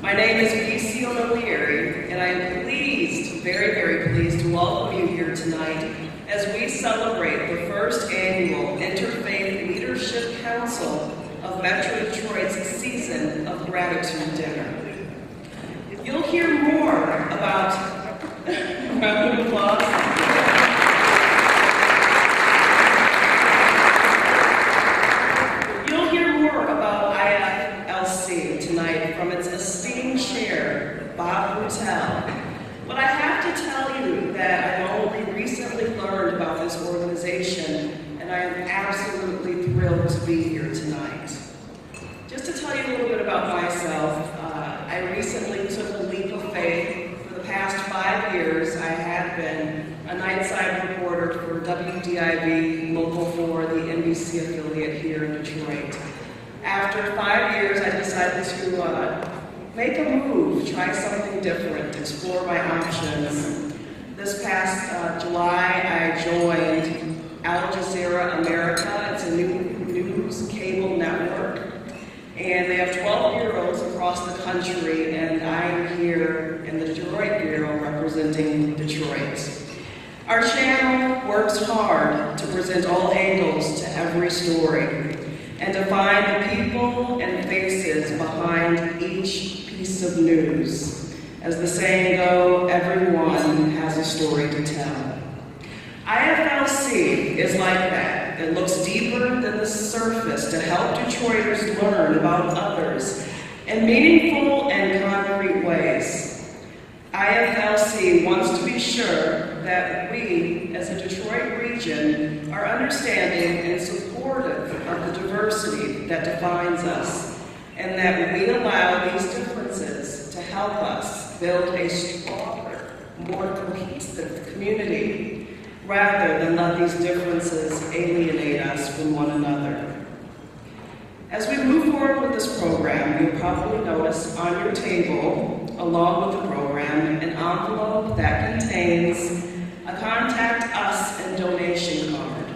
My name is B.C. O'Leary, and I am pleased, very, very pleased to welcome you here tonight as we celebrate the first annual InterFaith Leadership Council of Metro Detroit's Season of Gratitude Dinner. You'll hear more about round of applause. From its esteemed chair, Bob Rutel. But I have to tell you that I've only recently learned about this organization, and I am absolutely thrilled to be here tonight. Just to tell you a little bit about myself, I recently took a leap of faith. For the past 5 years, I have been a nightside reporter for WDIV Local 4, the NBC affiliate here in Detroit. After 5 years, I decided to make a move, try something different, explore my options. This past July, I joined Al Jazeera America. It's a new news cable network, and they have 12 bureaus across the country, and I am here in the Detroit Bureau representing Detroit. Our channel works hard to present all angles to every story, and to find the people and faces behind each piece of news. As the saying goes, everyone has a story to tell. IFLC is like that. It looks deeper than the surface to help Detroiters learn about others in meaningful and concrete ways. IFLC wants to be sure that we, as a Detroit region, are understanding and supportive of the diversity that defines us, and that we allow these differences to help us build a stronger, more cohesive community, rather than let these differences alienate us from one another. As we move forward with this program, you'll probably notice on your table, along with the program, an envelope that contains a Contact Us and donation card.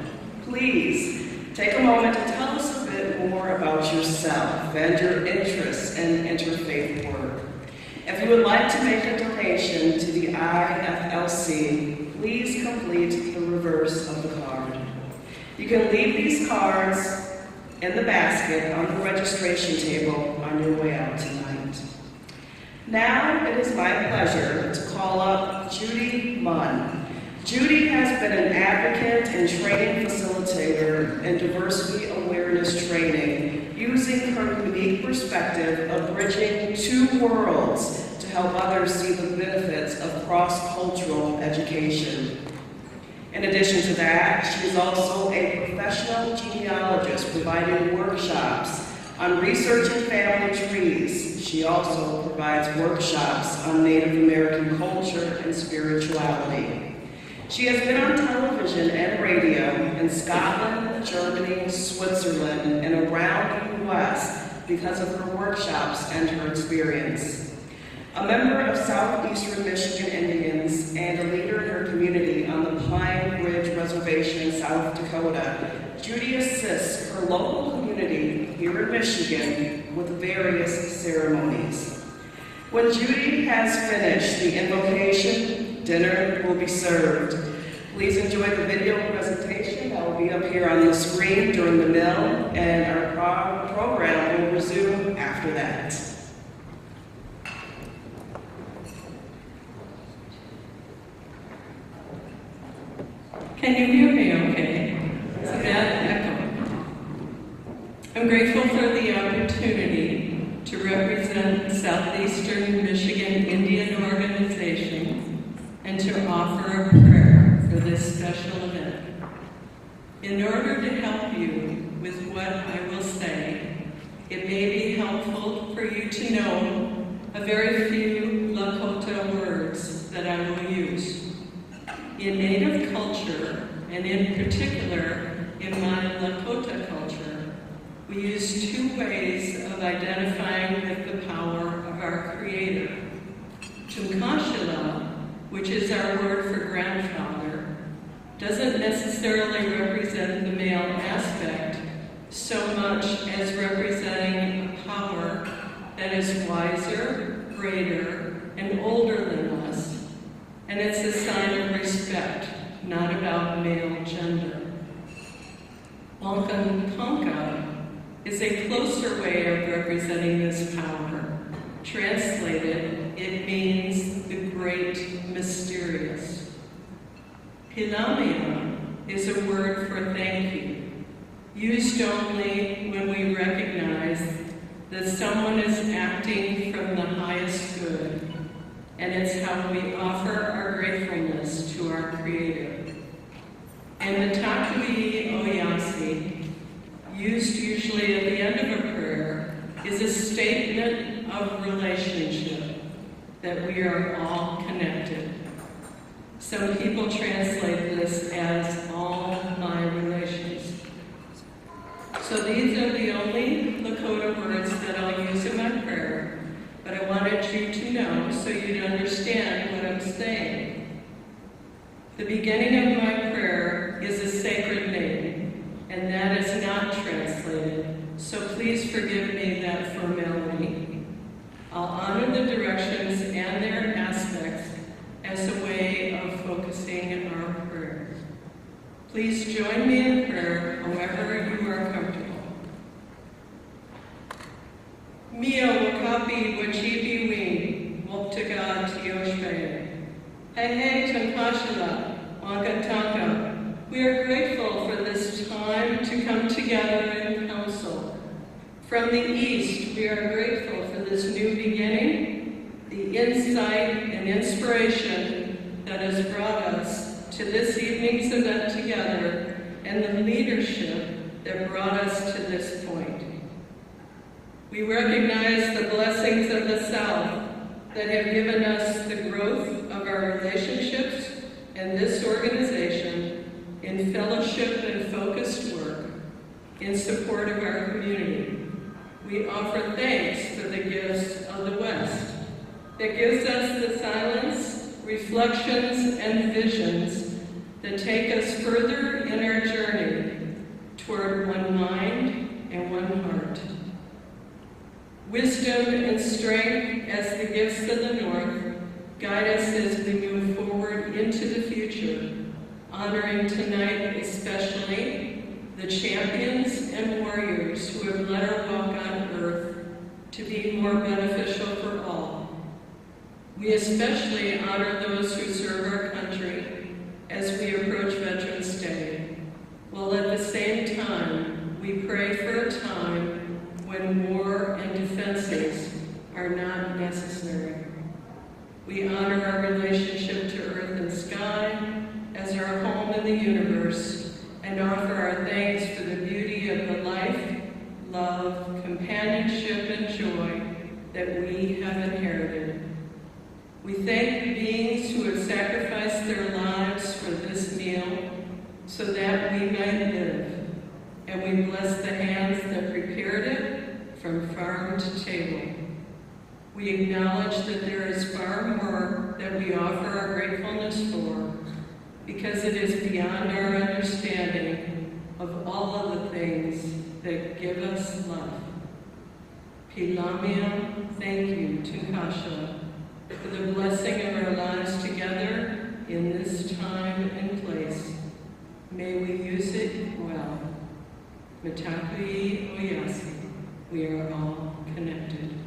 Please take a moment to tell us a bit more about yourself and your interests in interfaith work. If you would like to make a donation to the IFLC, please complete the reverse of the card. You can leave these cards in the basket on the registration table on your way out tonight. Now it is my pleasure to call up Judy Munn. Judy has been an advocate and training facilitator in diversity awareness training, using her unique perspective of bridging two worlds to help others see the benefits of cross-cultural education. In addition to that, she is also a professional genealogist providing workshops on researching family trees. She also provides workshops on Native American culture and spirituality. She has been on television and radio in Scotland, Germany, Switzerland, and around the U.S. because of her workshops and her experience. A member of Southeastern Michigan Indians and a leader in her community on the Pine Ridge Reservation in South Dakota, Judy assists her local community here in Michigan with various ceremonies. When Judy has finished the invocation, dinner will be served. Please enjoy the video presentation that will be up here on the screen during the meal, and our program will resume after that. Can you hear me okay? Is that echo? I'm grateful for the opportunity to represent Southeastern Michigan Indian Organization and to offer a prayer for this special event. In order to help you with what I will say, it may be helpful for you to know a very few Lakota words that I will use. In Native culture, and in particular in my Lakota culture, we use two ways of identifying with the power of our Creator. Tunkashila, which is our word for grandfather, doesn't necessarily represent the male aspect so much as representing a power that is wiser greater and older than us, and it's a sign of respect, not about male gender. Wankankanka is a closer way of representing this power. Translated, it means the great mysterious. Pilamia is a word for thank you, used only when we recognize that someone is acting from the highest good, and it's how we offer our gratefulness to our Creator. And the Takui Oyasi, used usually at the end of a prayer, is a statement of relationship, that we are all connected. Some people translate this as all my relations. So these are the only Lakota words that I'll use in my prayer, but I wanted you to know so you'd understand what I'm saying. The beginning of my prayer is a sacred name, and that is not translated, so please forgive me that formality. I'll honor the directions and their aspects as a way of focusing our prayers. Please join me in prayer however you are comfortable. Mio wakapi wajibi wing, woptaga tioshme. Hey tankashila, wankatanka. We are grateful for this time to come together in council. From the East, we are grateful for this new beginning, the insight and inspiration that has brought us to this evening's event together, and the leadership that brought us to this point. We recognize the blessings of the South that have given us the growth of our relationships and this organization in fellowship and focused work in support of our community. We offer thanks for the gifts of the West that gives us the silence, reflections, and visions that take us further in our journey toward one mind and one heart. Wisdom and strength as the gifts of the North guide us as we move forward into the future, honoring tonight especially the champions and warriors who have led our walk on earth to be more beneficial for all. We especially honor those who serve our country as we approach Veterans Day, while at the same time we pray for a time when war and defenses are not necessary. We honor our relationship to earth and sky as our home in the universe, and offer our thanks for the beauty of the life, love, companionship, and joy that we have inherited. We thank the beings who have sacrificed their lives for this meal so that we might live, and we bless the hands that prepared it from farm to table. We acknowledge that there is far more that we offer our gratefulness for, because it is beyond our understanding of all of the things that give us life. Pilamia, thank you, Tunkasha, for the blessing of our lives together in this time and place. May we use it well. Matakui Oyasi, we are all connected.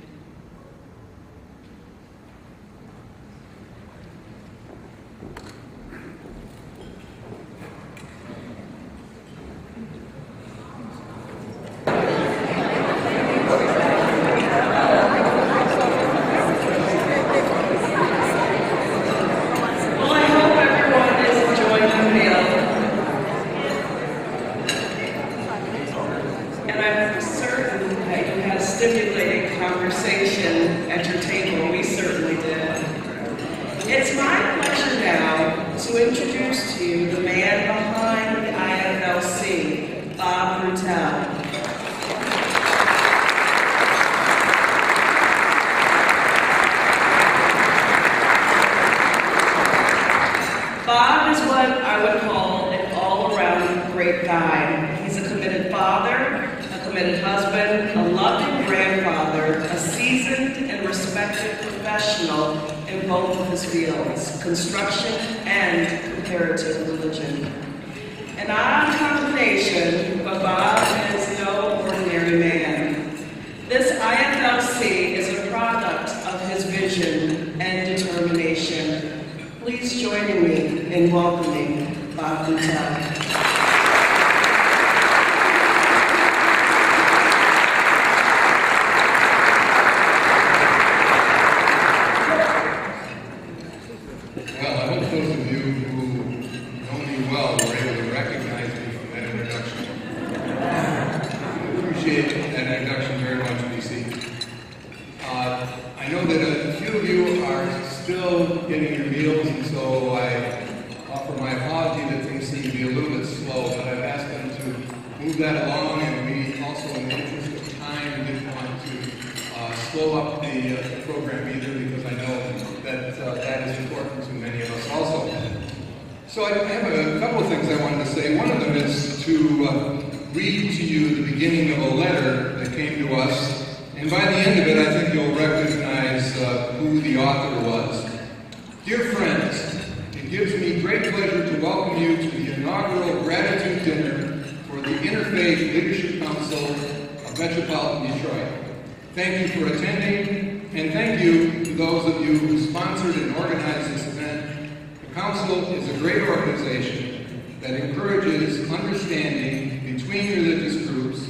Bob is what I would call an all-around great guy. He's a committed father, a committed husband, a loving grandfather, a seasoned seasoned and respected professional in both of his fields, construction and comparative religion. An odd combination, but Bob is no ordinary man. This IFLC is a product of his vision and determination. Please join me in welcoming Bob Boutel. I know that a few of you are still getting your meals, and so I offer my apology that things seem to be a little bit slow, but I've asked them to move that along, and we also, in the interest of time, didn't want to slow up the program either, because I know that that is important to many of us also. So I have a couple of things I wanted to say. One of them is to read to you the beginning of a letter that came to us. And by the end of it, I think you'll recognize who the author was. Dear friends, it gives me great pleasure to welcome you to the inaugural gratitude dinner for the InterFaith Leadership Council of Metropolitan Detroit. Thank you for attending, and thank you to those of you who sponsored and organized this event. The Council is a great organization that encourages understanding between religious groups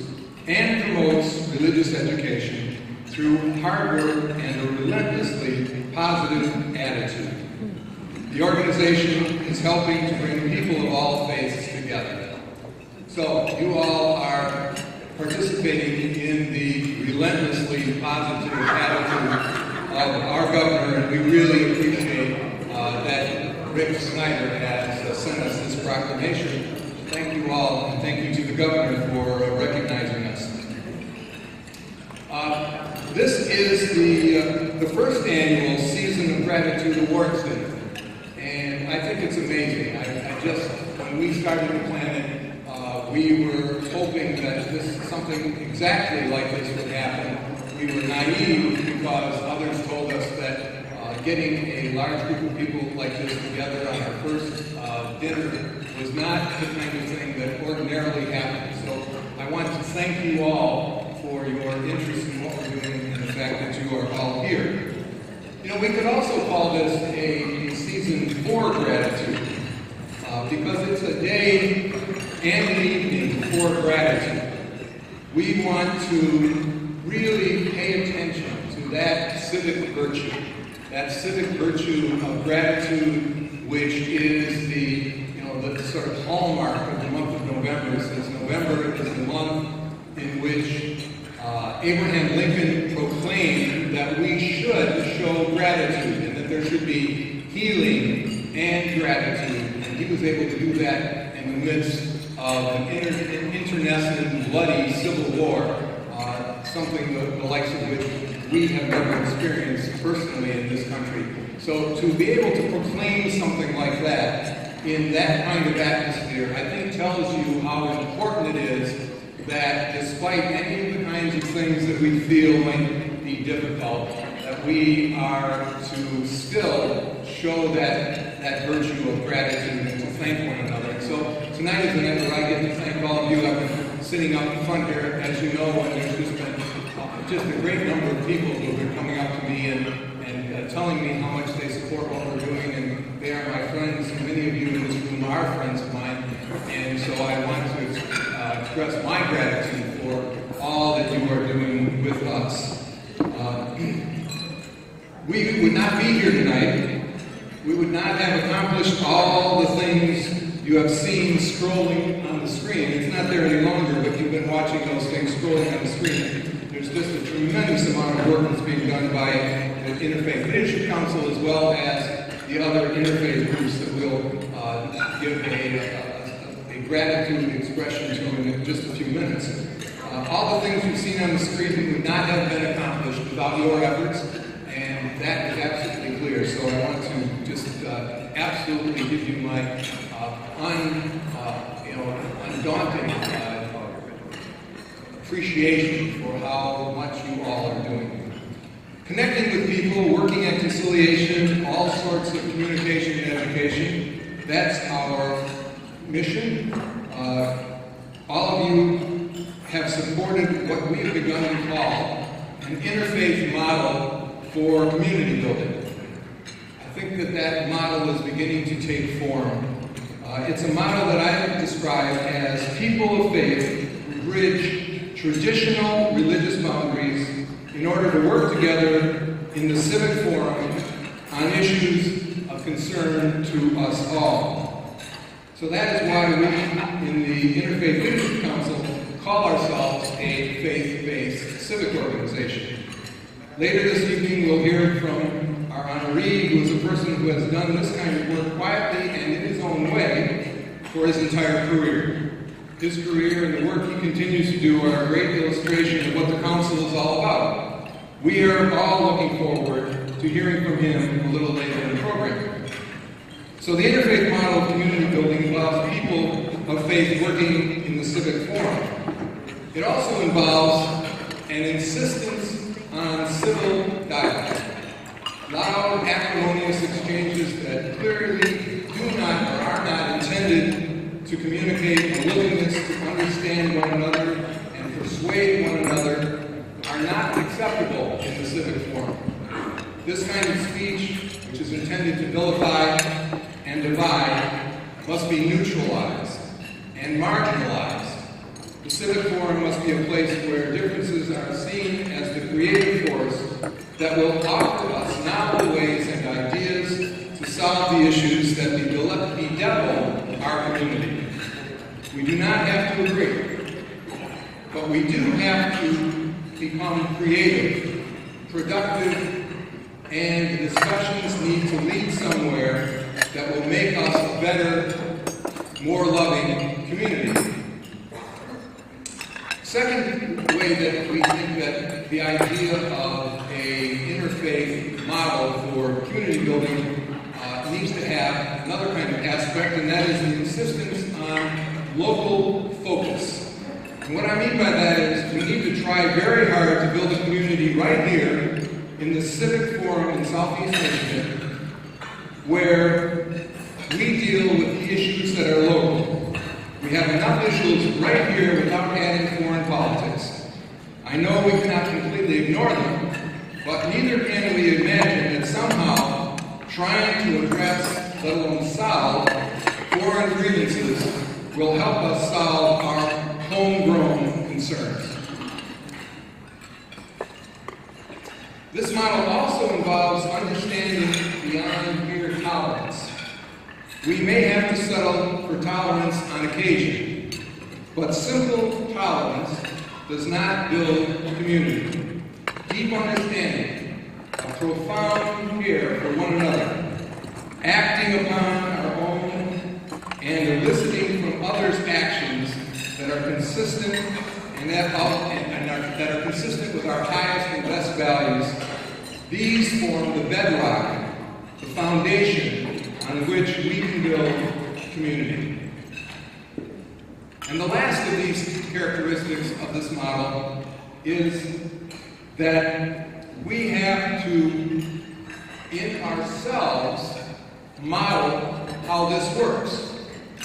and promotes religious education through hard work and a relentlessly positive attitude. The organization is helping to bring people of all faiths together. So you all are participating in the relentlessly positive attitude of our governor, and we really appreciate that Rick Snyder has sent us this proclamation. Thank you all, and thank you to the governor for recognizing us. This is the first annual Season of Gratitude Awards Dinner, and I think it's amazing. When we started to plan it, we were hoping that something exactly like this would happen. We were naive because others told us that getting a large group of people like this together on our first dinner was not the kind of thing that ordinarily happens. So I want to thank you all for your interest in what we're doing and the fact that you are all here. You know, we could also call this a season for gratitude because it's a day and an evening for gratitude. We want to really pay attention to that civic virtue of gratitude, which is the sort of hallmark of the month of November. Since November is the month in which Abraham Lincoln proclaimed that we should show gratitude and that there should be healing and gratitude. And he was able to do that in the midst of an internecine, bloody civil war, something the likes of which we have never experienced personally in this country. So to be able to proclaim something like that in that kind of atmosphere, I think tells you how important it is that despite any of the kinds of things that we feel might be difficult, that we are to still show that virtue of gratitude and to thank one another. And so tonight is the night where I get to thank all of you. I've been sitting up in front here, as you know, and there's just a great number of people who have been coming up to me and telling me how much they support what we're doing, and they are my friends. Many of you in this room are friends of mine, and so I want to express my gratitude for all that you are doing with us. We would not be here tonight. We would not have accomplished all the things you have seen scrolling on the screen. It's not there any longer, but you've been watching those things scrolling on the screen. There's just a tremendous amount of work that's being done by the InterFaith Leadership Council as well as the other interfaith groups that we'll give a gratitude expression to in just a few minutes. All the things you've seen on the screen would not have been accomplished without your efforts, and that is absolutely clear. So I want to just absolutely give you my undaunted appreciation for how much you all are doing. Connecting with people, working at conciliation, all sorts of communication and education. That's our mission. All of you have supported what we have begun to call an interfaith model for community building. I think that model is beginning to take form. It's a model that I have described as people of faith who bridge traditional religious boundaries in order to work together in the civic forum on issues of concern to us all. So that is why we, in the Interfaith Leadership Council, call ourselves a faith-based civic organization. Later this evening, we'll hear from our honoree, who is a person who has done this kind of work quietly and in his own way for his entire career. His career and the work he continues to do are a great illustration of what the council is all about. We are all looking forward to hearing from him a little later in the program. So the interfaith model of community building involves people of faith working in the civic forum. It also involves an insistence on civil dialogue. Loud, acrimonious exchanges that clearly do not or are not intended to communicate a willingness to understand one another and persuade one another are not acceptable in the civic forum. This kind of speech, which is intended to vilify and divide, must be neutralized and marginalized. The civic forum must be a place where differences are seen as the creative force that will offer us novel ways and ideas to solve the issues that bedevil our community. We do not have to agree, but we do have to become creative, productive, and the discussions need to lead somewhere that will make us a better, more loving community. Second way that we think that the idea of an interfaith model for community building needs to have another kind of aspect, and that is the insistence on local focus. And what I mean by that is we need to try very hard to build a community right here in the civic forum in Southeast Michigan where we deal with the issues that are local. We have enough issues right here without adding foreign politics. I know we cannot completely ignore them, but neither can we imagine that somehow trying to address, let alone solve, foreign grievances will help us solve our homegrown concerns. This model also involves understanding beyond mere tolerance. We may have to settle for tolerance on occasion, but simple tolerance does not build a community. Deep understanding, a profound care for one another, acting upon our own, and eliciting from others actions that are consistent and that are consistent with our highest and best values. These form the bedrock, the foundation on which we can build community. And the last of these characteristics of this model is that we have to, in ourselves, model how this works.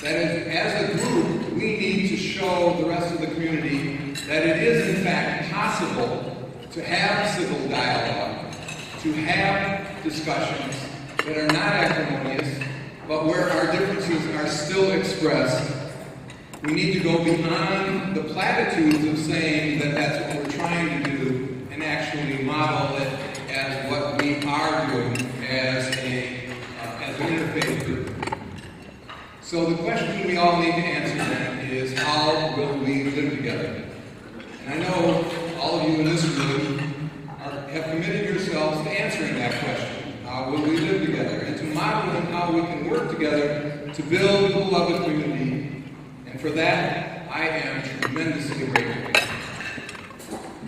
That is, as a group, we need to show the rest of the community that it is, in fact, possible to have civil dialogue, to have discussions that are not acrimonious, but where our differences are still expressed. We need to go beyond the platitudes of saying that that's what we're trying to do and actually model it as what we are doing as an interfaith group. So the question we all need to answer then is, how will we live together? And I know all of you in this room have committed yourselves to answering that question. How will we live together? And to modeling how we can work together to build a beloved community. And for that, I am tremendously grateful.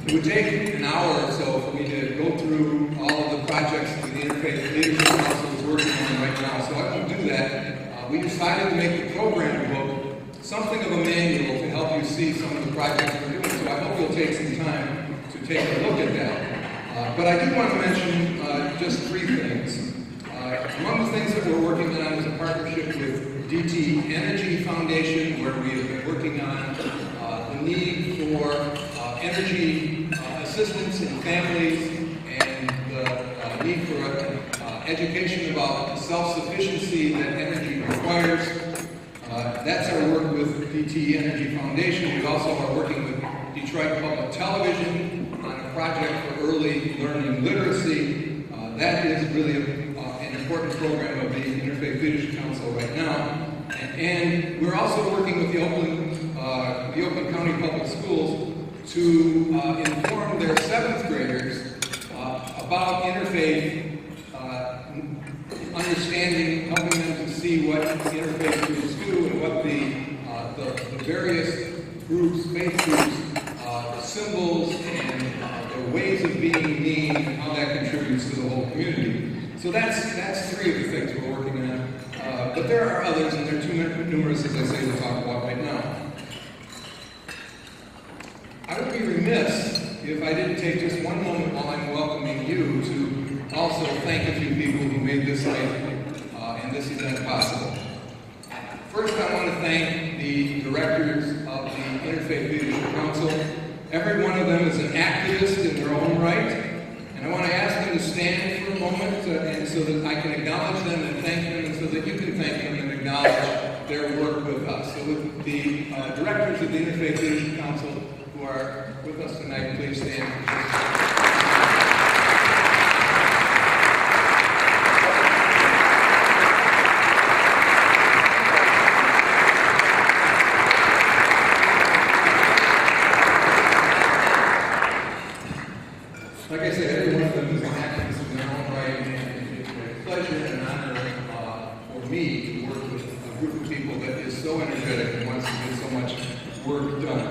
It would take an hour or so for me to go through all of the projects that the InterFaith Leadership Council is working on right now, so I won't do that. We decided to make the program book something of a manual to help you see some of the projects we're doing, so I hope you'll take some time to take a look at that. But I do want to mention just 3 things. Among the things that we're working on is a partnership with DT Energy Foundation, where we have been working on the need for energy assistance in families and the need for education about self-sufficiency that energy requires. That's our work with DT Energy Foundation. We also are working with Detroit Public Television on a project for early learning literacy. That is really an important program of the InterFaith Leadership Council right now. And we're also working with the Oakland County Public Schools to inform their 7th graders about interfaith understanding, helping them to see what interfaith groups do and what the various groups, faith groups, symbols and their ways of being mean and how that contributes to the whole community. So that's 3 of the things we're working on. But there are others, and they're too numerous, as I say, to talk about right now. I would be remiss if I didn't take just one moment while I'm welcoming you to also thank a few people who made this night and this event possible. First, I want to thank the directors of the InterFaith Leadership Council. Every one of them is an activist in their own right. And I want to ask them to stand for a moment and so that I can acknowledge them and thank them, and so that you can thank them and acknowledge their work with us. So with the directors of the InterFaith Leadership Council who are with us tonight, please stand for just a second. Like I said, every one of them is an activist in their own right, and it's a pleasure and an honor for me to work with a group of people that is so energetic and wants to get so much work done.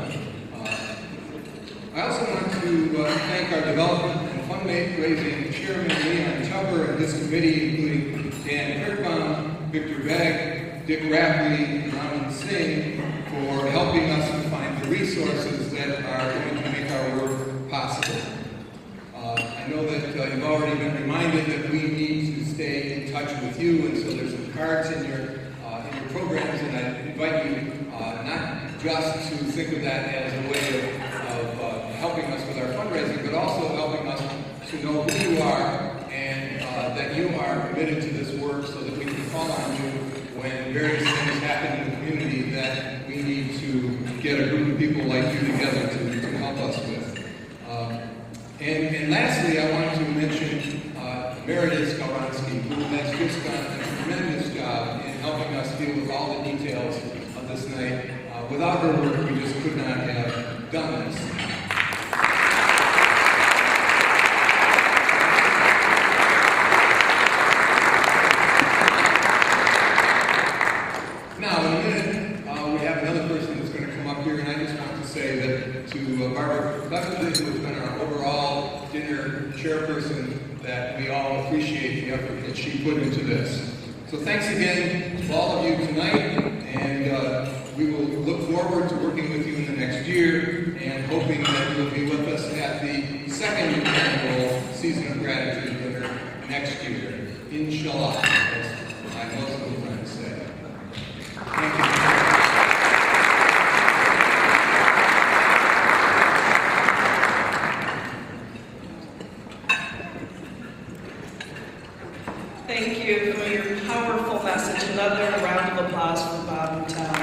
I also want to thank our development and fundraising chairman, Leon Tupper, and his committee, including Dan Kirkbaum, Victor Begg, Dick Rapley, and Raman Singh, for helping us to find the resources that are going to make our work possible. I know that you've already been reminded that we need to stay in touch with you, and so there's some cards in your programs, and I invite you not just to think of that as a way of helping us with our fundraising, but also helping us to know who you are and that you are committed to this work, so that we can call on you when various things happen in the community that we need to get a group of people like you together to help us with. And lastly, I want to mention Meredith Skowronski, who has just done a tremendous job in helping us deal with all the details of this night. Without her work, we just could not have done this. Now, in a minute, we have another person that's going to come up here, and I just want to say that to Barbara Lefferly, who has been our overall dinner chairperson, that we all appreciate the effort that she put into this. So thanks again to all of you tonight, and we will look forward to working with you in the next year, and hoping that you'll be with us at the second annual Season of Gratitude dinner next year. Inshallah, as my Muslim friends say. Thank you. Thank you for your powerful message. Another round of applause for Bob and Tom.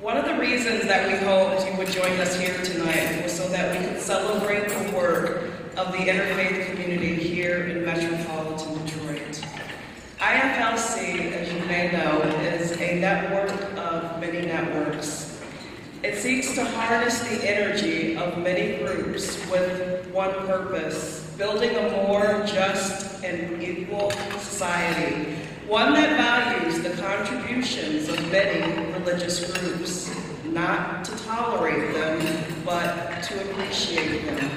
One of the reasons that we hoped you would join us here tonight was so that we could celebrate the work of the interfaith community here in metropolitan Detroit. IFLC, as you may know, is a network of many networks. It seeks to harness the energy of many groups with one purpose: building a more just and equal society, one that values the contributions of many religious groups, not to tolerate them, but to appreciate them.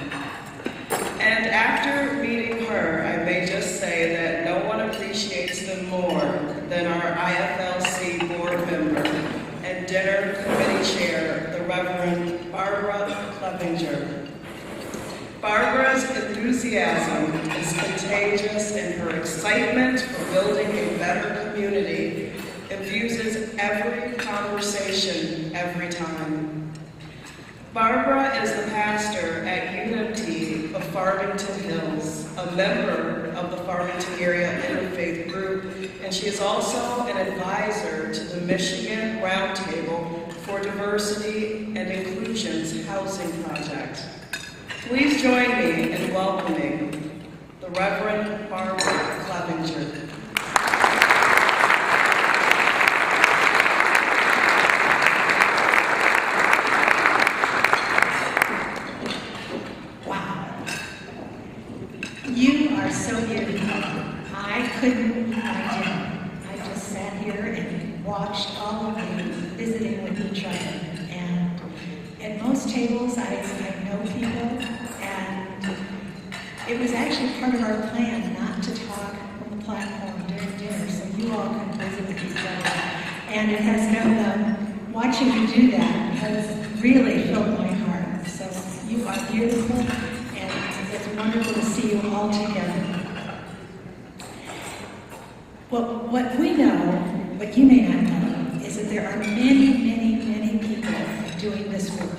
And after meeting her, I may just say that no one appreciates them more than our IFLC board member, Dinner Committee Chair, the Reverend Barbara Clevenger. Barbara's enthusiasm is contagious, and her excitement for building a better community infuses every conversation every time. Barbara is the pastor at Unity of Farmington Hills, a member of the Farmington Area Interfaith Group, and she is also an advisor to the Michigan Roundtable for Diversity and Inclusion's housing project. Please join me in welcoming the Reverend Barbara Clevenger. You are so beautiful. I couldn't find you. I just sat here and watched all of you visiting with each other. And at most tables, I know people, and it was actually part of our plan not to talk on the platform during dinner, so you all can visit with each other. And it has been, watching you do that has really filled my heart. So you are beautiful, and it's wonderful to see you all together. Well, what we know, what you may not know, is that there are many, many, many people doing this work.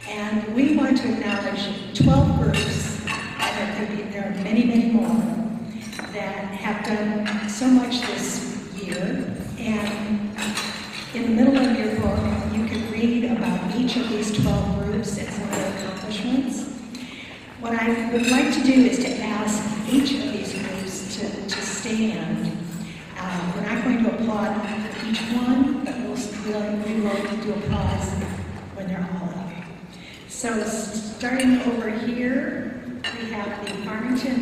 And we want to acknowledge 12 groups, and there are many, many more, that have done so much this year. And in the middle of your book, you can read about each of these 12 groups and some of their accomplishments. What I would like to do is to ask each of these groups to stand. We're not going to applaud each one, but we will do applause when they're all up. So starting over here, we have the Farmington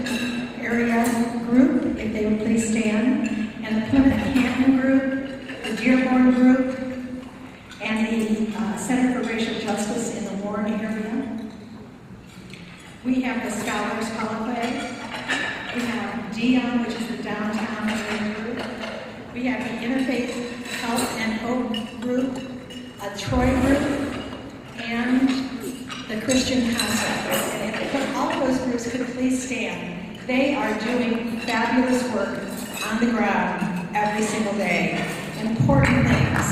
Area Group, if they would please stand, and the Plymouth-Canton Group, the Dearborn Group, and the Center for Racial Justice in the Warren area. We have the Scholars Holiday. We have Dion, which is the downtown area group. We have the InterFaith Health and Hope group, a Troy group, and the Christian Concept. And if all of those groups could please stand, they are doing fabulous work on the ground every single day. Important things.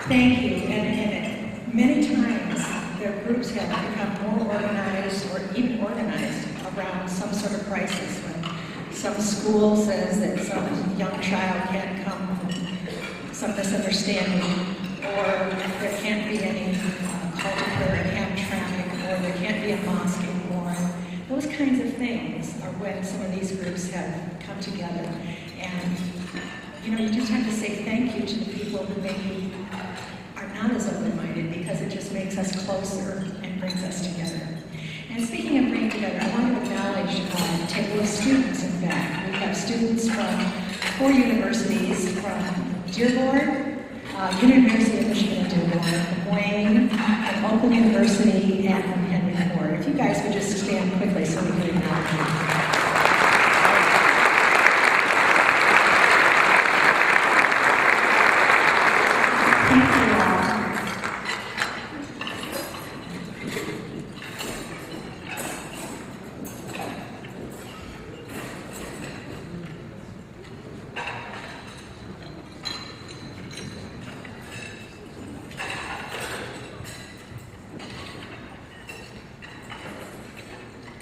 Thank you. And many times their groups have become more organized or even organized around some sort of crisis. When some school says that some young child can't come from some misunderstanding, or there can't be any call to prayer in Hamtramck, or there can't be a mosque anymore. Those kinds of things are when some of these groups have come together. And you just have to say thank you to the people who maybe are not as open-minded, because it just makes us closer and brings us together. And speaking of bringing together, I want to acknowledge a table of students, in fact. We have students from 4 universities, from Dearborn, University of Michigan at Dearborn, from Wayne, and Oakland University, and from Henry Ford. If you guys would just stand quickly so we can acknowledge you.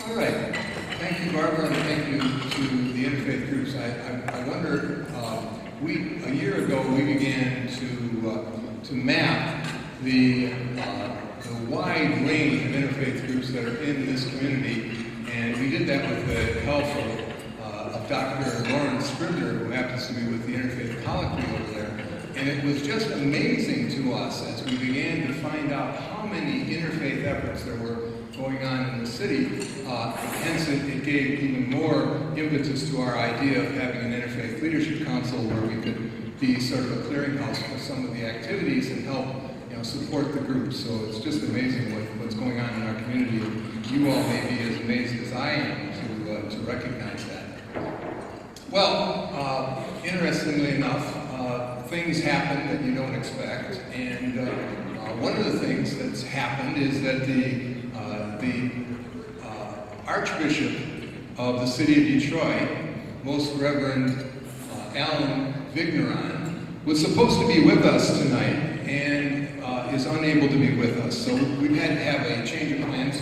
All right. Thank you, Barbara, and thank you to the interfaith groups. I wonder, a year ago we began to map the wide range of interfaith groups that are in this community, and we did that with the help of Dr. Lauren Scribner, who happens to be with the Interfaith Colloquy over there. And it was just amazing to us as we began to find out how many interfaith efforts there were going on in the city. Hence, it gave even more impetus to our idea of having an Interfaith Leadership Council where we could be sort of a clearinghouse for some of the activities and help support the group. So it's just amazing what's going on in our community. You all may be as amazed as I am to recognize that. Well, interestingly enough, things happen that you don't expect, and one of the things that's happened is that the Archbishop of the city of Detroit, Most Reverend Alan Vigneron, was supposed to be with us tonight and is unable to be with us. So we've had to have a change of plans.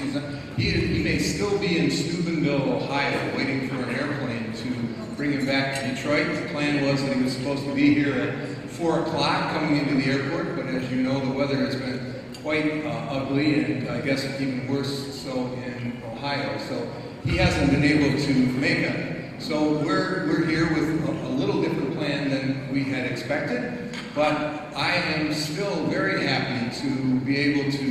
He may still be in Steubenville, Ohio, waiting for an airplane to bring him back to Detroit. The plan was that he was supposed to be here at 4 o'clock coming into the airport, but as you know, the weather has been quite ugly, and I guess even worse so in Ohio. So he hasn't been able to make it. So we're here with a little different plan than we had expected, but I am still very happy to be able to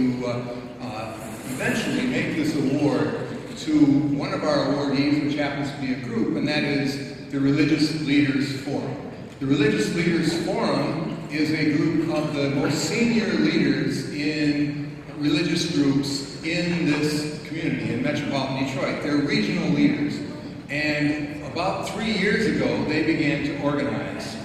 eventually make this award to one of our awardees, which happens to be a group, and that is the Religious Leaders Forum. The Religious Leaders Forum is a group of the most senior leaders in religious groups in this community, in metropolitan Detroit. They're regional leaders. And about 3 years ago, they began to organize.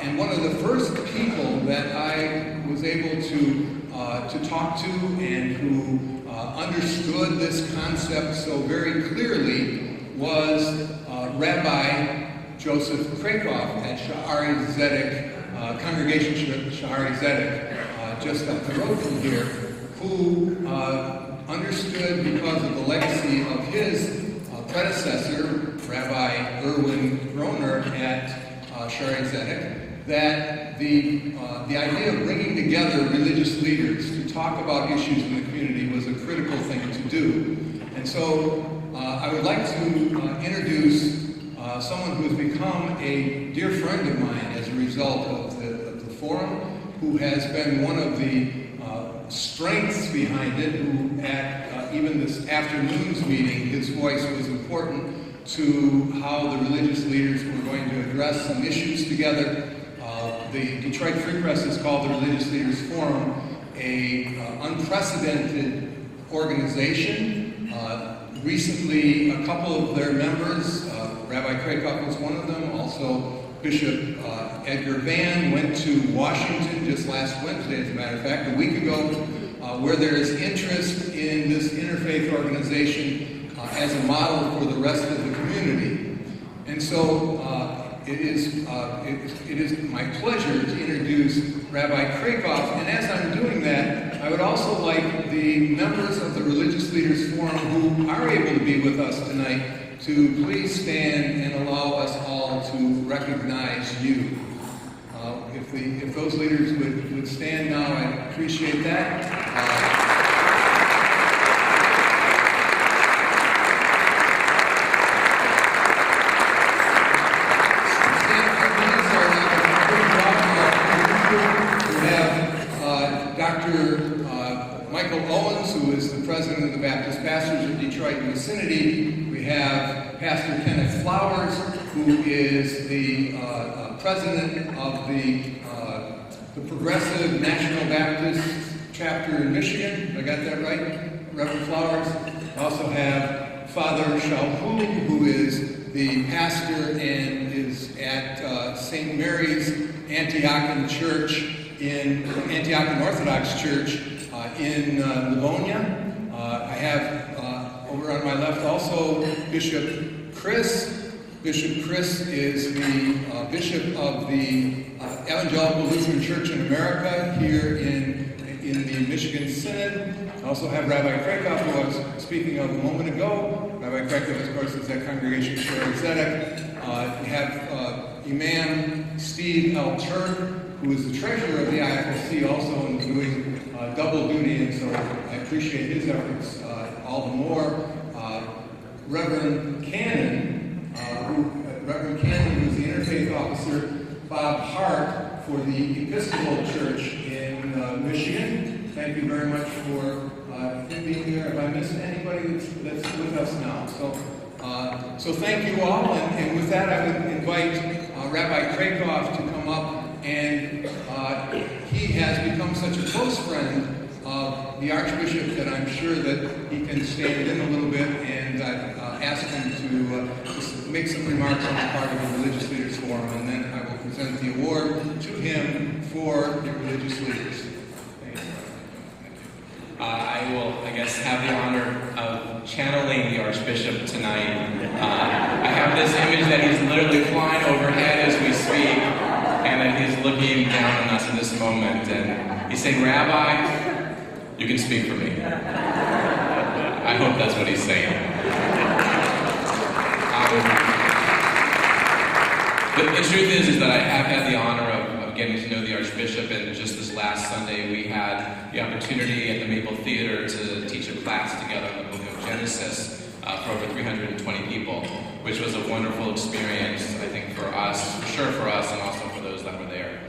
And one of the first people that I was able to talk to and who understood this concept so very clearly was Rabbi Joseph Krakoff at Sha'ari Zedek, Congregation Sha'ari Zedek, just up the road from here, who understood, because of the legacy of his predecessor, Rabbi Erwin Groner at Sha'ari Zedek, that the idea of bringing together religious leaders to talk about issues in the community was a critical thing to do. And so I would like to introduce someone who has become a dear friend of mine as a result of the forum, who has been one of the strengths behind it, who at even this afternoon's meeting, his voice was important to how the religious leaders were going to address some issues together. The Detroit Free Press has called the Religious Leaders Forum a unprecedented organization. Recently, a couple of their members, Rabbi Krakoff was one of them, also Bishop Edgar Van went to Washington just last Wednesday, as a matter of fact, a week ago, where there is interest in this interfaith organization as a model for the rest of the community. And so it is my pleasure to introduce Rabbi Krakoff, and as I'm doing that, I would also like the members of the Religious Leaders Forum who are able to be with us tonight to please stand and allow us all to recognize you. If those leaders would stand now, I'd appreciate that. Who is the president of the Baptist Pastors of Detroit and vicinity. We have Pastor Kenneth Flowers, who is the president of the Progressive National Baptist chapter in Michigan. I got that right? Reverend Flowers. I also have Father Shalhoub, who is the pastor and is at St. Mary's Antiochian Church Antiochian Orthodox Church in Livonia. I have over on my left also Bishop Chris. Bishop Chris is the bishop of the Evangelical Lutheran Church in America here in the Michigan Synod. I also have Rabbi Krakoff, who I was speaking of a moment ago. Rabbi Krakoff, of course, is at Congregation Sha'ari Zedek. We have Imam Steve L. Turk, who is the treasurer of the IFLC, also and doing double duty, and so I appreciate his efforts all the more. Reverend Cannon, who is the interfaith officer, Bob Hart, for the Episcopal Church in Michigan. Thank you very much for him being here. Have I missed anybody that's with us now? So thank you all, and with that I would invite Rabbi Krakoff to come up and he has become such a close friend of the Archbishop that I'm sure that he can stand in a little bit, and I've asked him to just make some remarks on the part of the Religious Leaders Forum, and then I will present the award to him for the religious leaders. Thank you. I will, I guess, have the honor of channeling the Archbishop tonight. I have this image that he's literally flying overhead as we speak, and that he's looking down on us in this moment, and he's saying, "Rabbi, you can speak for me." I hope that's what he's saying. The truth is that I have had the honor of getting to know the Archbishop, and just this last Sunday we had the opportunity at the Maple Theater to teach a class together on the book of Genesis for over 320 people, which was a wonderful experience, I think, for us, for sure for us, and also for those that were there.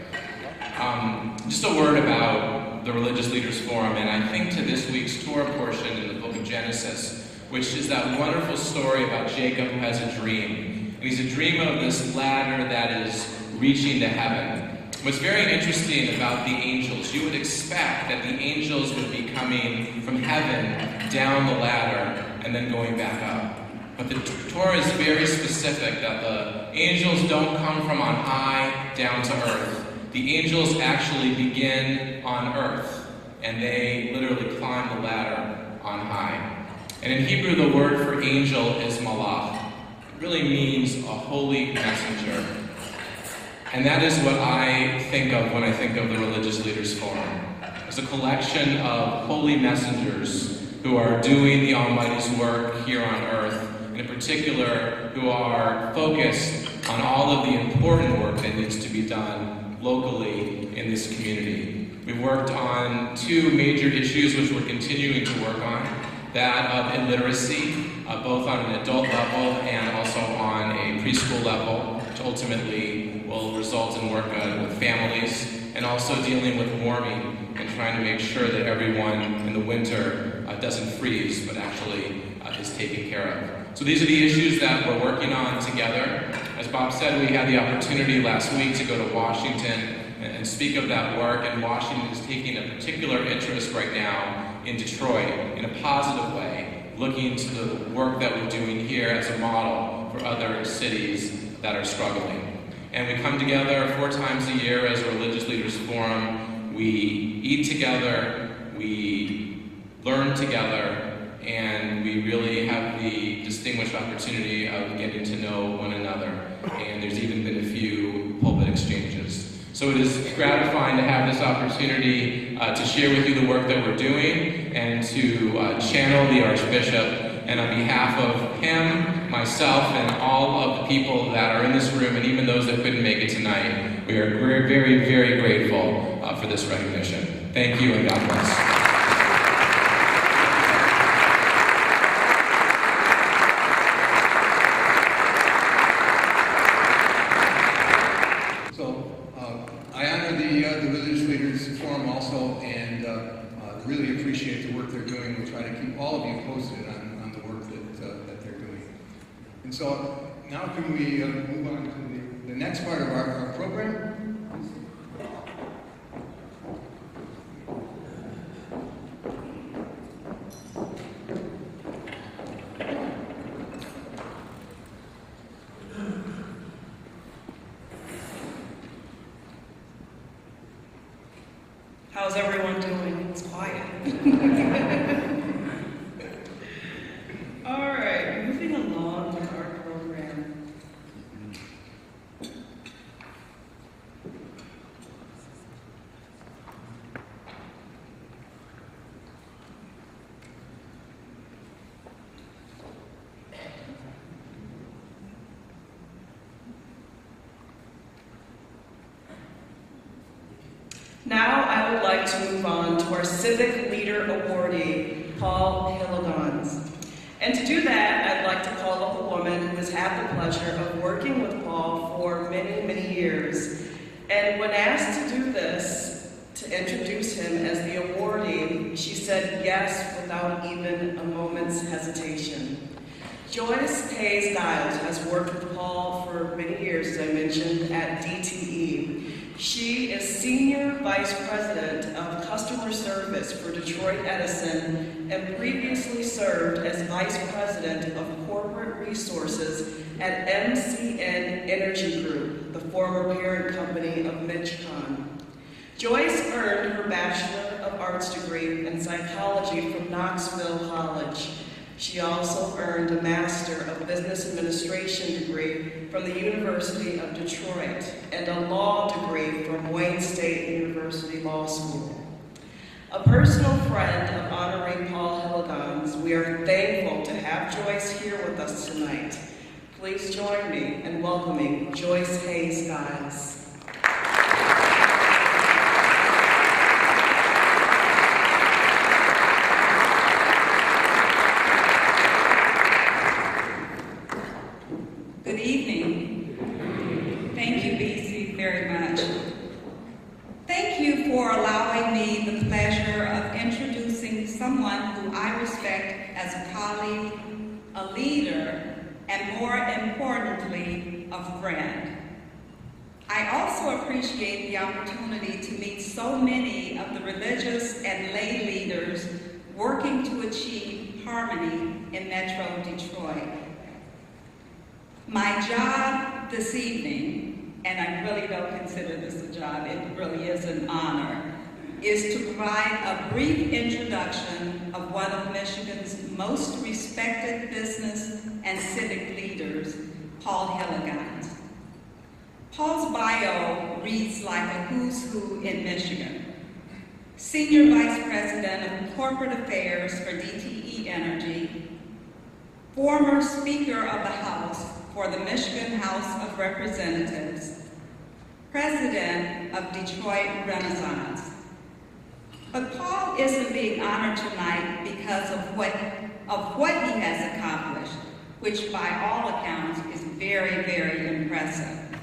Just a word about the Religious Leaders Forum, and I think to this week's Torah portion in the book of Genesis, which is that wonderful story about Jacob who has a dream. And he's a dreamer of this ladder that is reaching to heaven. What's very interesting about the angels, you would expect that the angels would be coming from heaven down the ladder and then going back up. But the Torah is very specific that the angels don't come from on high down to earth. The angels actually begin on earth, and they literally climb the ladder on high. And in Hebrew, the word for angel is malach. It really means a holy messenger. And that is what I think of when I think of the Religious Leaders Forum. It's a collection of holy messengers who are doing the Almighty's work here on earth, and in particular, who are focused on all of the important work that needs to be done locally in this community. We've worked on two major issues which we're continuing to work on. That of illiteracy, both on an adult level and also on a preschool level, which ultimately will result in work with families, and also dealing with warming and trying to make sure that everyone in the winter doesn't freeze, but actually is taken care of. So these are the issues that we're working on together. As Bob said, we had the opportunity last week to go to Washington and speak of that work, and Washington is taking a particular interest right now in Detroit in a positive way, looking to the work that we're doing here as a model for other cities that are struggling. And we come together 4 times a year as a Religious Leaders Forum. We eat together, we learn together, and we really have the distinguished opportunity of getting to know one another. And there's even been a few pulpit exchanges. So it is gratifying to have this opportunity to share with you the work that we're doing and to channel the Archbishop. And on behalf of him, myself, and all of the people that are in this room, and even those that couldn't make it tonight, we are very, very, very grateful for this recognition. Thank you, and God bless. I honor the Religious Leaders Forum also, and really appreciate the work they're doing. We'll try to keep all of you posted on the work that they're doing. And so now can we move on to the next part of our program? How's everyone doing? It's quiet. All right, moving along with our program. Now I would like to move on to our Civic Leader Awardee, Paul Hilligans. And to do that, I'd like to call up a woman who has had the pleasure of working with Paul for many, many years. And when asked to do this, to introduce him as the awardee, she said yes without even a moment's hesitation. Joyce Hayes Giles has worked with Paul for many years, as I mentioned, at DTE. She is Senior Vice President of Customer Service for Detroit Edison and previously served as Vice President of Corporate Resources at MCN Energy Group, the former parent company of MidCon. Joyce earned her Bachelor of Arts degree in psychology from Knoxville College. She also earned a Master of Business Administration degree from the University of Detroit and a law degree from Wayne State University Law School. A personal friend of honorary Paul Hilligans, we are thankful to have Joyce here with us tonight. Please join me in welcoming Joyce Hayes Giles. Good evening. Thank you, BC, very much. Thank you for allowing me the pleasure of introducing someone who I respect as a colleague, a leader, and more importantly, a friend. I also appreciate the opportunity to meet so many of the religious and lay leaders working to achieve harmony in Metro Detroit. My job this evening, and I really don't consider this a job, it really is an honor, is to provide a brief introduction of one of Michigan's most respected business and civic leaders, Paul Hilligans. Paul's bio reads like a who's who in Michigan. Senior Vice President of Corporate Affairs for DTE Energy, former Speaker of the House for the Michigan House of Representatives, President of Detroit Renaissance. But Paul isn't being honored tonight because of what he has accomplished, which by all accounts is very, very impressive.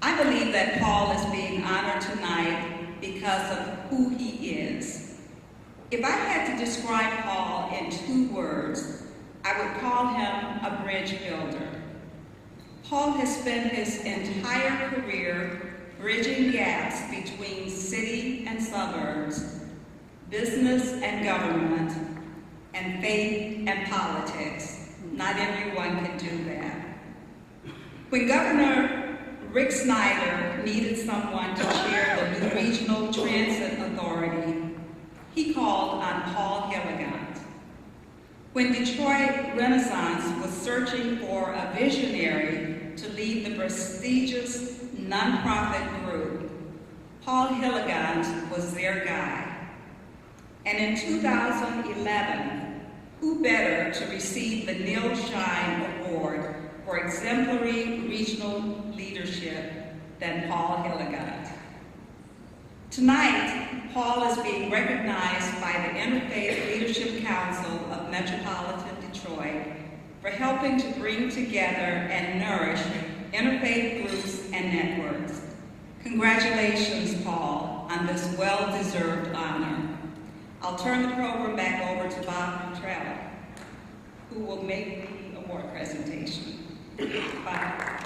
I believe that Paul is being honored tonight because of who he is. If I had to describe Paul in 2 words, I would call him a bridge builder. Paul has spent his entire career bridging gaps between city and suburbs, business and government, and faith and politics. Not everyone can do that. When Governor Rick Snyder needed someone to chair the new Regional Transit Authority, he called on Paul Hilligans. When Detroit Renaissance was searching for a visionary to lead the prestigious nonprofit group, Paul Hilligans was their guy. And in 2011, who better to receive the Neil Shine Award for exemplary regional leadership than Paul Hilligans. Tonight, Paul is being recognized by the InterFaith Leadership Council of Metropolitan Detroit for helping to bring together and nourish interfaith groups and networks. Congratulations, Paul, on this well-deserved honor. I'll turn the program back over to Bob Petrella, who will make the award presentation. Bye.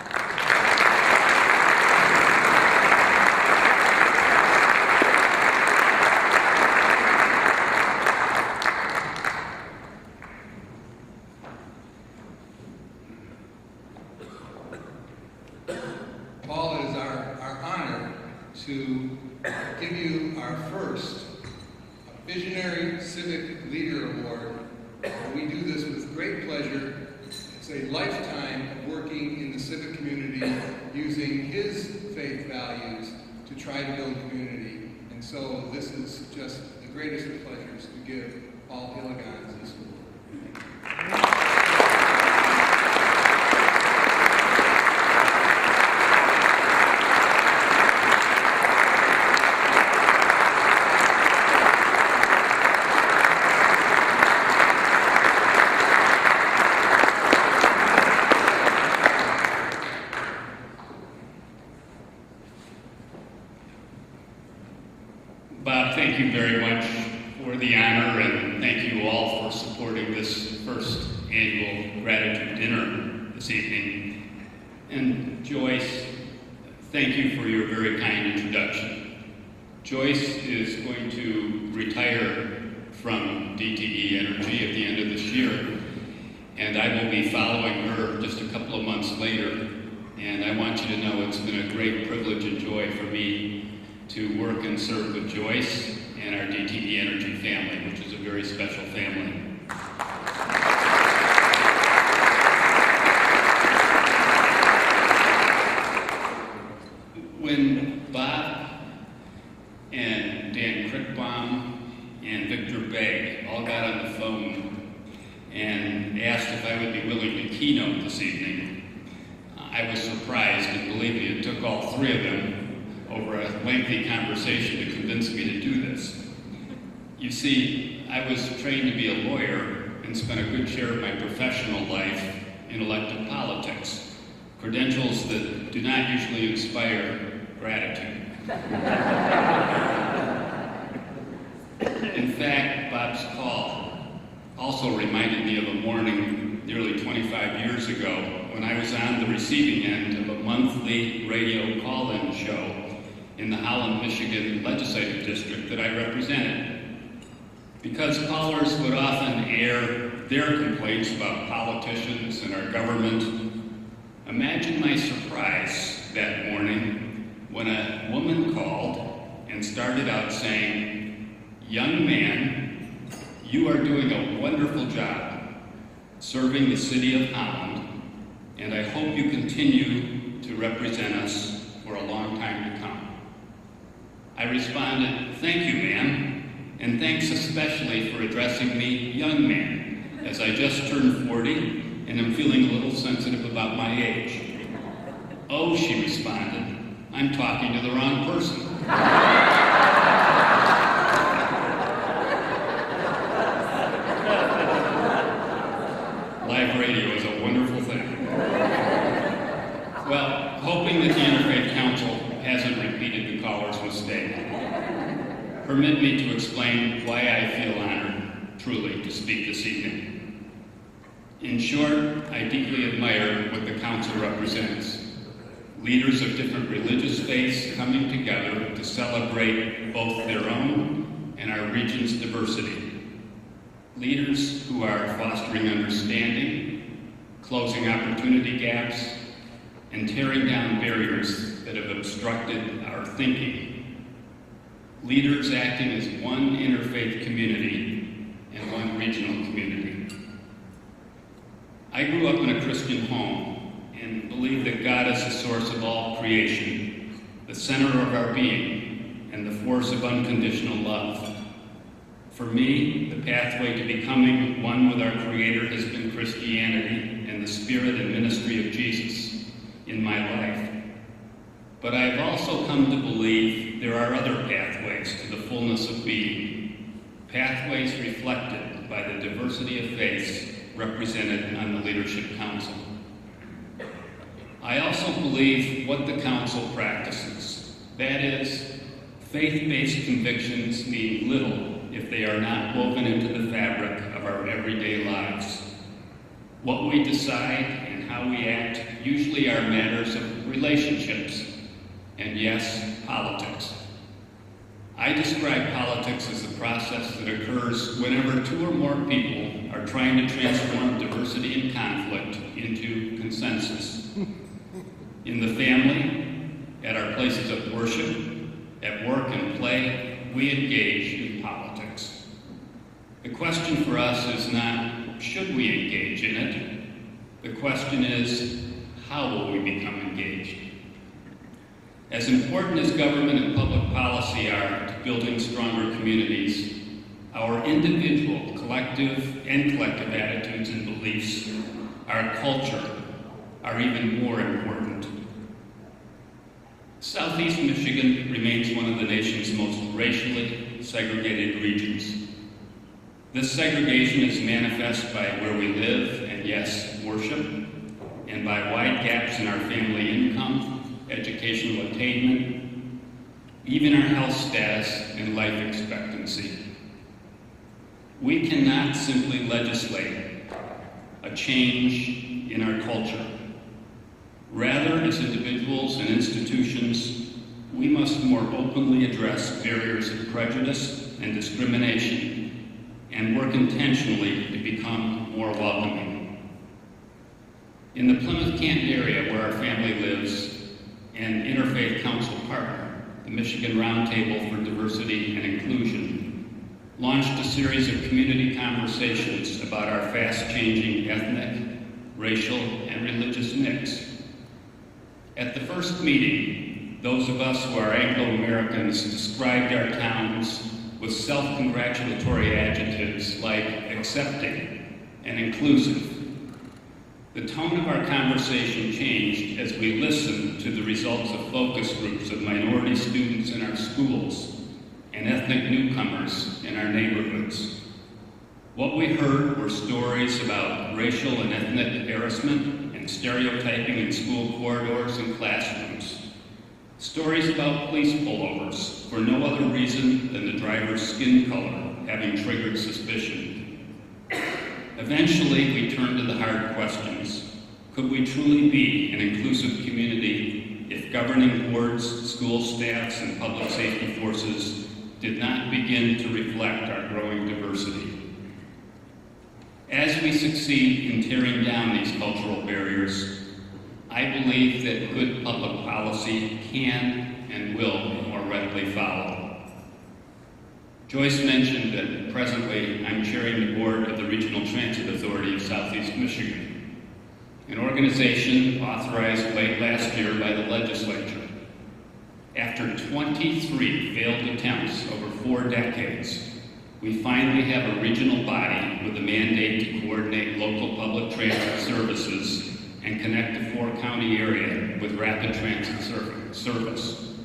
Paul, it is our honor to give you our first Visionary Civic Leader Award. We do this with great pleasure. It's a lifetime of working in the civic community using his faith values to try to build community. And so this is just the greatest of pleasures to give Paul Hilligans this award. Bob, thank you very much for the honor, and thank you all for supporting this first annual gratitude dinner this evening. And Joyce, thank you for your very kind introduction. Joyce is going to retire from DTE Energy at the end of this year, and I will be following her just a couple of months later. And I want you to know it's been a great privilege and joy for me to work and serve with Joyce and our DTE Energy family, which is a very special family. When Bob and Dan Crickbaum and Victor Begg all got on the phone and asked if I would be willing to keynote this evening, I was surprised, and believe me, it took all three of them over a lengthy conversation to convince me to do this. You see, I was trained to be a lawyer and spent a good share of my professional life in elected politics, credentials that do not usually inspire gratitude. In fact, Bob's call also reminded me of a morning nearly 25 years ago when I was on the receiving end of a monthly radio call-in show in the Holland, Michigan legislative district that I represented. Because callers would often air their complaints about politicians and our government, imagine my surprise that morning when a woman called and started out saying, "Young man, you are doing a wonderful job serving the city of Holland, and I hope you continue to represent us for a long time to come." I responded, "Thank you, ma'am, and thanks especially for addressing me young man, as I just turned 40 and I'm feeling a little sensitive about my age." "Oh," she responded, "I'm talking to the wrong person." Live radio is a wonderful thing. Well, hoping that the InterFaith Council hasn't repeated the caller's mistake, permit me to explain why I feel honored, truly, to speak this evening. In short, I deeply admire what the Council represents. Leaders of different religious faiths coming together to celebrate both their own and our region's diversity. Leaders who are fostering understanding, closing opportunity gaps, and tearing down barriers that have obstructed our thinking. Leaders acting as one interfaith community and one regional community. I grew up in a Christian home and believe that God is the source of all creation, the center of our being, and the force of unconditional love. For me, the pathway to becoming one with our Creator has been Christianity and the spirit and ministry of Jesus in my life. But I have also come to believe there are other pathways to the fullness of being, pathways reflected by the diversity of faiths represented on the Leadership Council. I also believe what the Council practices, that is, faith-based convictions mean little if they are not woven into the fabric of our everyday lives. What we decide and how we act usually are matters of relationships, and yes, politics. I describe politics as a process that occurs whenever two or more people are trying to transform diversity and conflict into consensus. In the family, at our places of worship, at work and play, we engage in politics. The question for us is not, should we engage in it? The question is, how will we become engaged? As important as government and public policy are to building stronger communities, our individual, collective attitudes and beliefs, our culture, are even more important. Southeast Michigan remains one of the nation's most racially segregated regions. This segregation is manifest by where we live and, yes, worship, and by wide gaps in our family income, educational attainment, even our health status and life expectancy. We cannot simply legislate a change in our culture. Rather, as individuals and institutions, we must more openly address barriers of prejudice and discrimination and work intentionally to become more welcoming. In the Plymouth-Kent area where our family lives, an Interfaith Council partner, the Michigan Roundtable for Diversity and Inclusion, launched a series of community conversations about our fast-changing ethnic, racial, and religious mix. At the first meeting, those of us who are Anglo-Americans described our towns with self-congratulatory adjectives like accepting and inclusive. The tone of our conversation changed as we listened to the results of focus groups of minority students in our schools and ethnic newcomers in our neighborhoods. What we heard were stories about racial and ethnic harassment and stereotyping in school corridors and classrooms. Stories about police pullovers for no other reason than the driver's skin color having triggered suspicion. Eventually, we turned to the hard questions. Could we truly be an inclusive community if governing boards, school staffs, and public safety forces did not begin to reflect our growing diversity? As we succeed in tearing down these cultural barriers, I believe that good public policy can and will more readily follow. Joyce mentioned that presently I'm chairing the board of the Regional Transit Authority of Southeast Michigan, an organization authorized late last year by the legislature. After 23 failed attempts over 4 decades, we finally have a regional body with a mandate to coordinate local public transit services and connect the 4-county area with rapid transit service.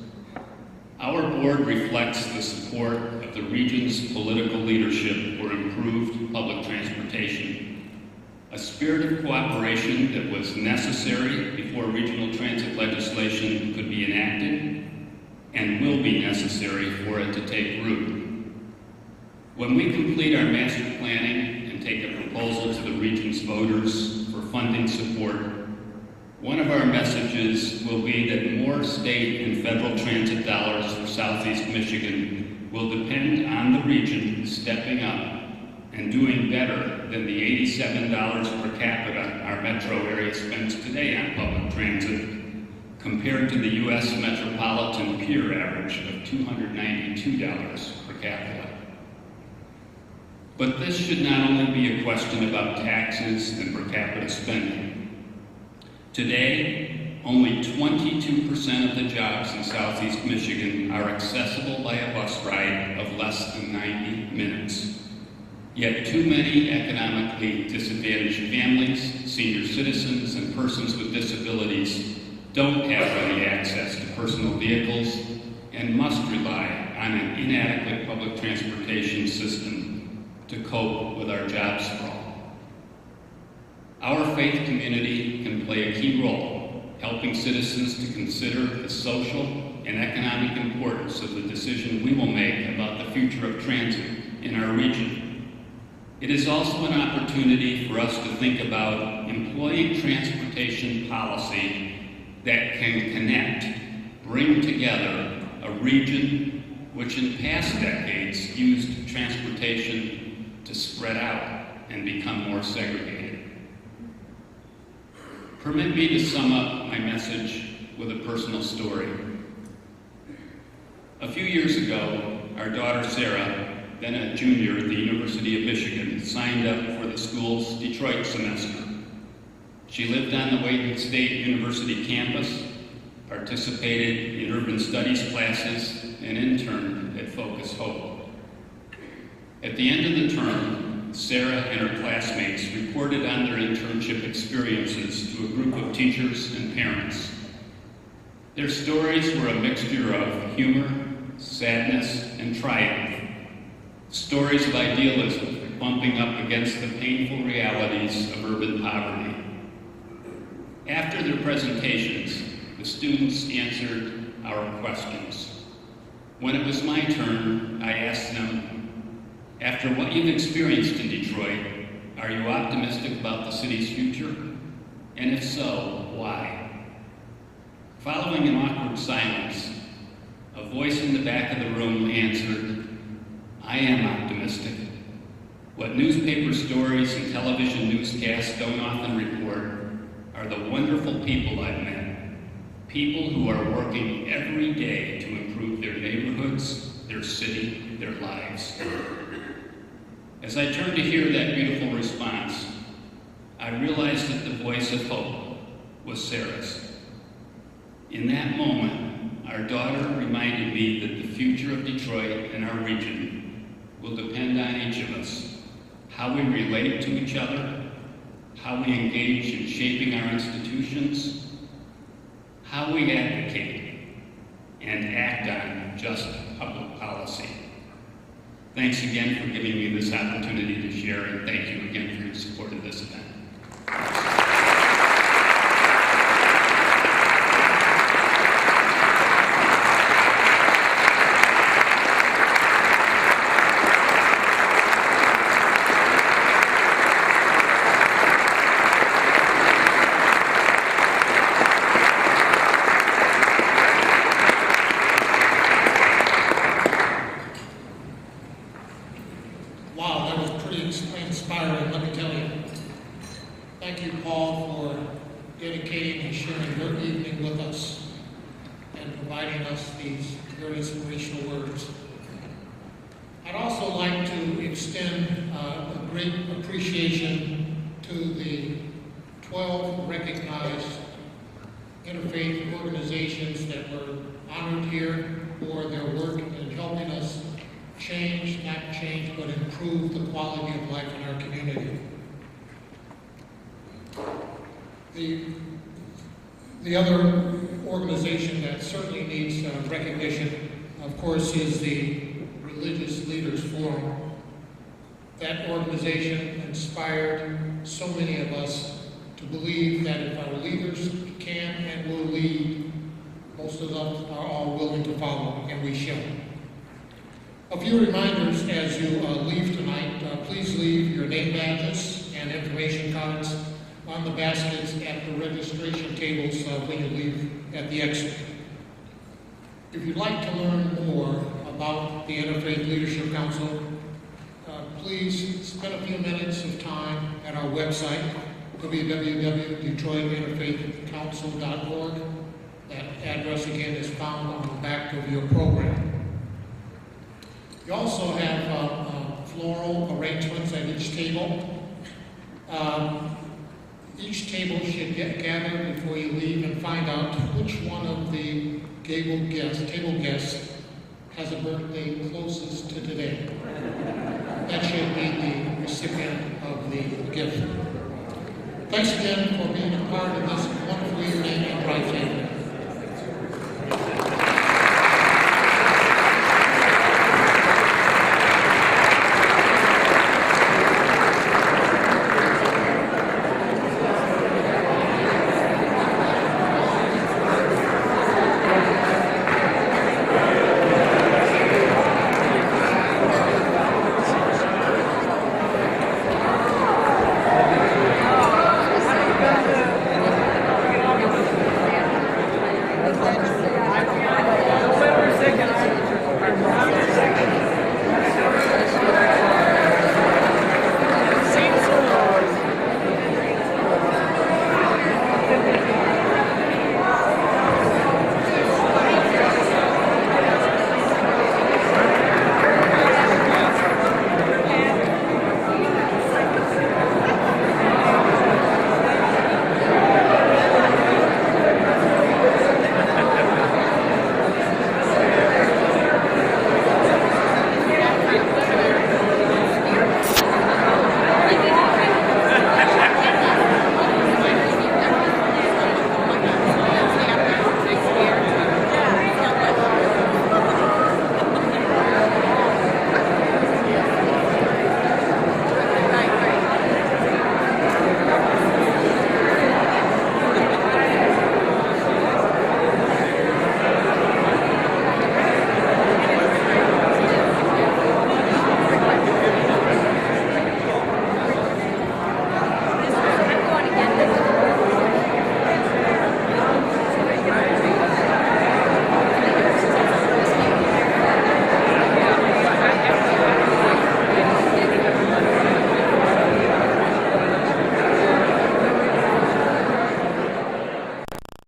Our board reflects the support of the region's political leadership for improved public transportation, a spirit of cooperation that was necessary before regional transit legislation could be enacted and will be necessary for it to take root. When we complete our master planning and take a proposal to the region's voters for funding support, one of our messages will be that more state and federal transit dollars for Southeast Michigan will depend on the region stepping up and doing better than the $87 per capita our metro area spends today on public transit, compared to the U.S. metropolitan peer average of $292 per capita. But this should not only be a question about taxes and per capita spending. Today, only 22% of the jobs in Southeast Michigan are accessible by a bus ride of less than 90 minutes. Yet too many economically disadvantaged families, senior citizens, and persons with disabilities don't have ready access to personal vehicles and must rely on an inadequate public transportation system to cope with our job sprawl. Our faith community can play a key role, helping citizens to consider the social and economic importance of the decision we will make about the future of transit in our region. It is also an opportunity for us to think about employing transportation policy that can connect, bring together a region which in past decades used transportation to spread out and become more segregated. Permit me to sum up my message with a personal story. A few years ago, our daughter Sarah, then a junior at the University of Michigan, signed up for the school's Detroit semester. She lived on the Wayne State University campus, participated in urban studies classes, and interned at Focus Hope. At the end of the term, Sarah and her classmates reported on their internship experiences to a group of teachers and parents. Their stories were a mixture of humor, sadness, and triumph. Stories of idealism bumping up against the painful realities of urban poverty. After their presentations, the students answered our questions. When it was my turn, I asked them, after what you've experienced in Detroit, are you optimistic about the city's future? And if so, why? Following an awkward silence, a voice in the back of the room answered, "I am optimistic. What newspaper stories and television newscasts don't often report are the wonderful people I've met. People who are working every day to improve their neighborhoods, their city, their lives." As I turned to hear that beautiful response, I realized that the voice of hope was Sarah's. In that moment, our daughter reminded me that the future of Detroit and our region will depend on each of us, how we relate to each other, how we engage in shaping our institutions, how we advocate and act on just public policy. Thanks again for giving me this opportunity to share, and thank you again for your support of this event. Wow, that was pretty inspiring, let me tell you. Thank you, Paul, for dedicating and sharing your evening with us and providing us these very inspirational words. I'd also like to extend a great appreciation to the 12 recognized interfaith organizations that were honored here for their work in helping us change, not change, but improve the quality of life in our community. The other organization that certainly needs recognition, of course, is the Religious Leaders Forum. That organization inspired so many of us to believe that if our leaders can and will lead, most of us are all willing to follow, and we shall. A few reminders as you leave tonight. Please leave your name badges and information cards on the baskets at the registration tables when you leave at the exit. If you'd like to learn more about the Interfaith Leadership Council, please spend a few minutes of time at our website, www.detroitinterfaithcouncil.org. That address again is found on the back of your program. You also have floral arrangements at each table. Each table should get gathered before you leave and find out which one of the table guests has a birthday closest to today. That should be the recipient of the gift. Thanks again for being a part of this wonderful evening and bright family.